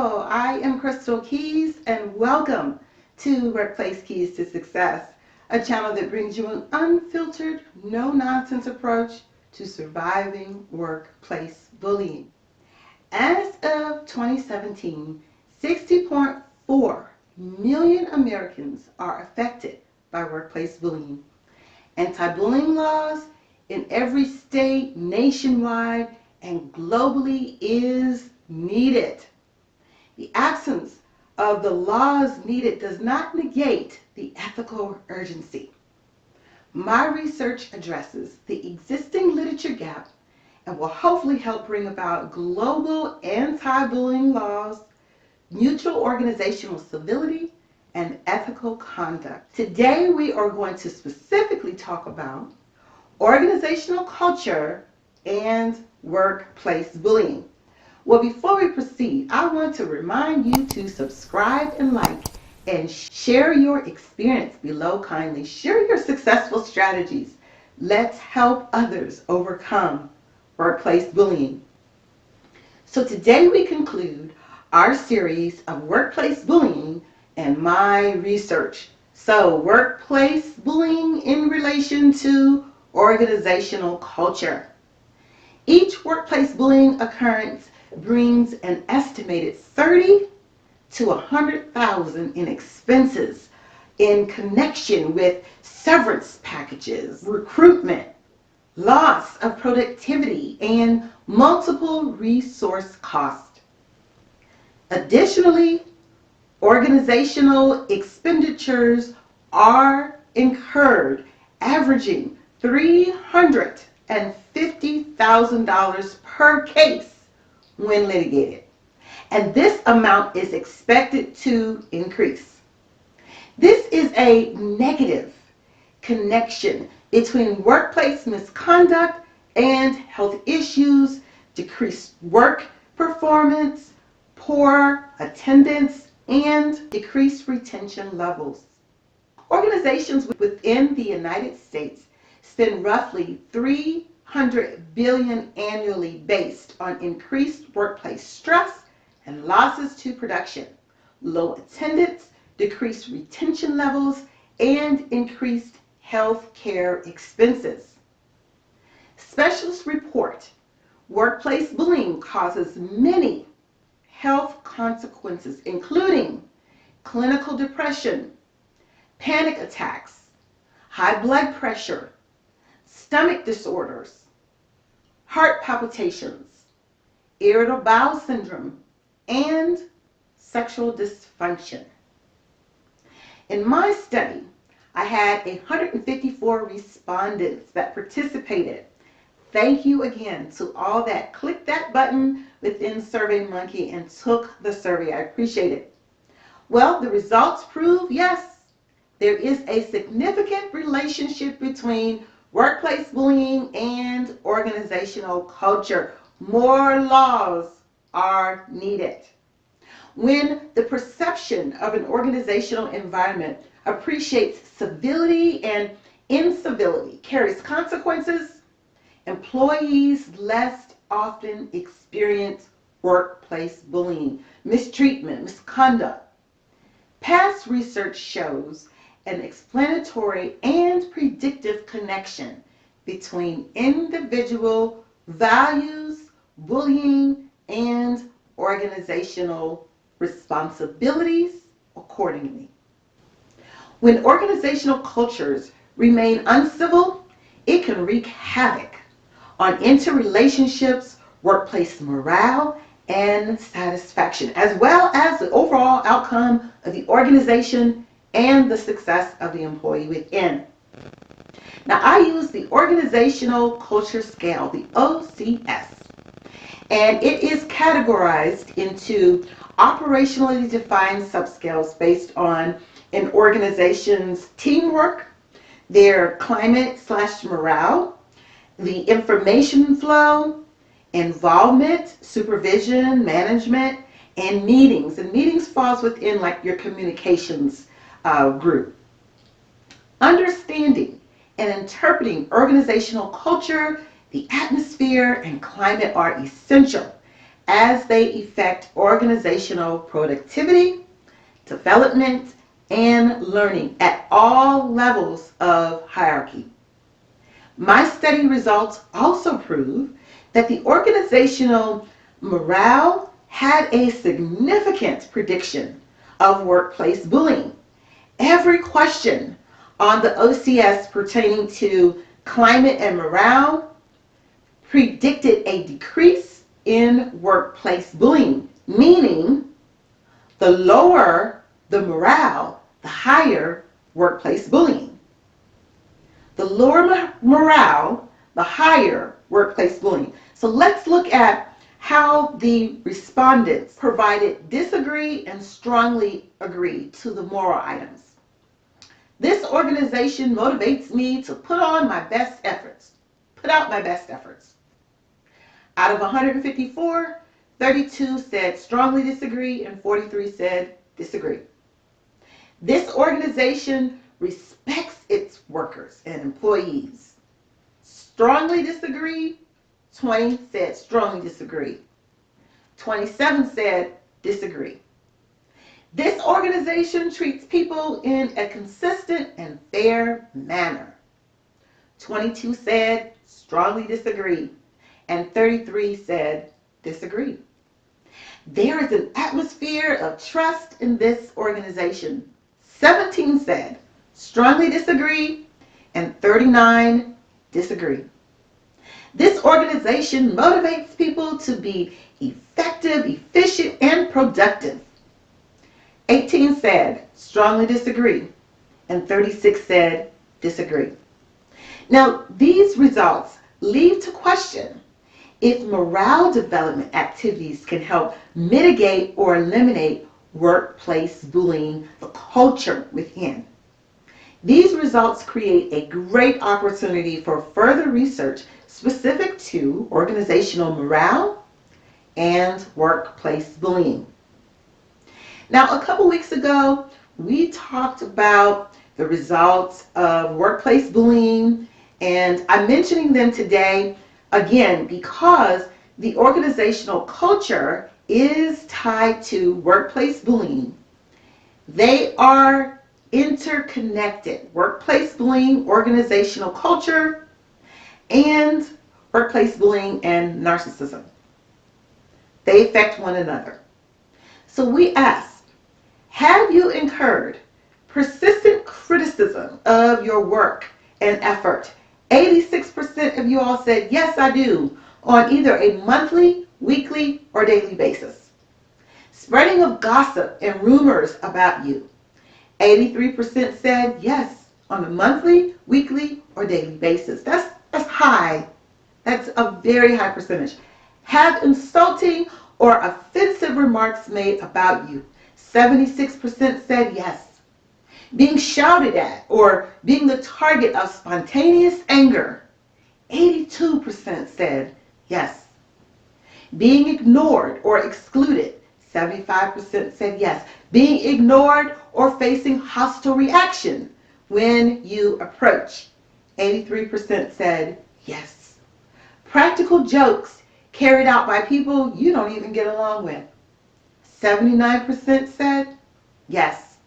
Hello, I am Crystal Keys and welcome to Workplace Keys to Success, a channel that brings you an unfiltered, no-nonsense approach to surviving workplace bullying. As of 2017, 60.4 million Americans are affected by workplace bullying. Anti-bullying laws in every state, nationwide, and globally is needed. The absence of the laws needed does not negate the ethical urgency. My research addresses the existing literature gap and will hopefully help bring about global anti-bullying laws, mutual organizational civility, and ethical conduct. Today we are going to specifically talk about organizational culture and workplace bullying. Well, before we proceed, I want to remind you to subscribe and like and share your experience below kindly. Share your successful strategies. Let's help others overcome workplace bullying. So today we conclude our series of workplace bullying and my research. So workplace bullying in relation to organizational culture. Each workplace bullying occurrence brings an estimated 30 to 100,000 in expenses in connection with severance packages, recruitment, loss of productivity, and multiple resource costs. Additionally, organizational expenditures are incurred, averaging $350,000 per case when litigated, and this amount is expected to increase. This is a negative connection between workplace misconduct and health issues, decreased work performance, poor attendance, and decreased retention levels. Organizations within the United States spend roughly $300 billion annually based on increased workplace stress and losses to production, low attendance, decreased retention levels, and increased health care expenses. Specialists report workplace bullying causes many health consequences, including clinical depression, panic attacks, high blood pressure, stomach disorders, heart palpitations, irritable bowel syndrome, and sexual dysfunction. In my study, I had 154 respondents that participated. Thank you again to all that clicked that button within SurveyMonkey and took the survey. I appreciate it. Well, the results prove yes, there is a significant relationship between workplace bullying and organizational culture. More laws are needed. When the perception of an organizational environment appreciates civility and incivility carries consequences, employees less often experience workplace bullying, mistreatment, misconduct. Past research shows an explanatory and predictive connection between individual values, bullying, and organizational responsibilities accordingly. When organizational cultures remain uncivil, it can wreak havoc on interrelationships, workplace morale, and satisfaction, as well as the overall outcome of the organization and the success of the employee within. Now, I use the Organizational Culture Scale, the OCS, and it is categorized into operationally defined subscales based on an organization's teamwork, their climate/morale, the information flow, involvement, supervision, management, and meetings. And meetings falls within like your communications group. Understanding and interpreting organizational culture, the atmosphere, and climate are essential. as they affect organizational productivity, development, and learning at all levels of hierarchy. My study results also prove that the organizational morale had a significant prediction of workplace bullying. Every question on the OCS pertaining to climate and morale predicted a decrease in workplace bullying, meaning the lower the morale, the higher workplace bullying. The lower morale, the higher workplace bullying. So let's look at how the respondents provided disagree and strongly agree to the moral items. This organization motivates me to put on my best efforts. Put out my best efforts. Out of 154, 32 said strongly disagree and 43 said disagree. This organization respects its workers and employees. Strongly disagree, 20 said strongly disagree. 27 said disagree. This organization treats people in a consistent and fair manner. 22 said strongly disagree, and 33 said disagree. There is an atmosphere of trust in this organization. 17 said strongly disagree, and 39 disagree. This organization motivates people to be effective, efficient, and productive. 18 said strongly disagree, and 36 said disagree. Now, these results leave to question if morale development activities can help mitigate or eliminate workplace bullying, the culture within. These results create a great opportunity for further research specific to organizational morale and workplace bullying. Now, a couple weeks ago, we talked about the results of workplace bullying, and I'm mentioning them today again because the organizational culture is tied to workplace bullying. They are interconnected. Workplace bullying, organizational culture, and workplace bullying and narcissism. They affect one another. So we ask, have you incurred persistent criticism of your work and effort? 86% of you all said, yes, I do, on either a monthly, weekly, or daily basis. Spreading of gossip and rumors about you. 83% said, yes, on a monthly, weekly, or daily basis. That's high. That's a very high percentage. Have insulting or offensive remarks made about you. 76% said yes. Being shouted at or being the target of spontaneous anger. 82% said yes. Being ignored or excluded. 75% said yes. Being ignored or facing hostile reaction when you approach. 83% said yes. Practical jokes carried out by people you don't even get along with. 79% said yes.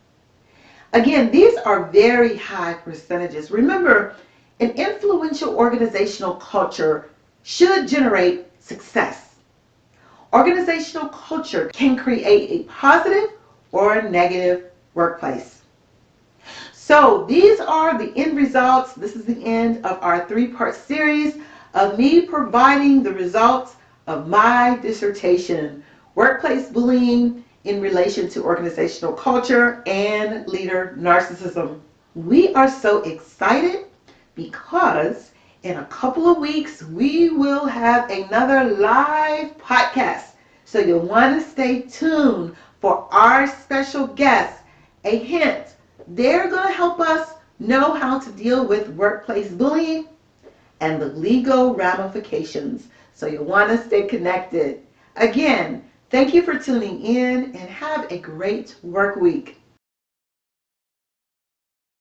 Again, these are very high percentages. Remember, an influential organizational culture should generate success. Organizational culture can create a positive or negative workplace. So these are the end results. This is the end of our 3-part series of me providing the results of my dissertation, Workplace Bullying in Relation to Organizational Culture and Leader Narcissism. We are so excited because in a couple of weeks we will have another live podcast. So you'll want to stay tuned for our special guests. A hint, they're going to help us know how to deal with workplace bullying and the legal ramifications. So you'll want to stay connected. Again, thank you for tuning in and have a great work week.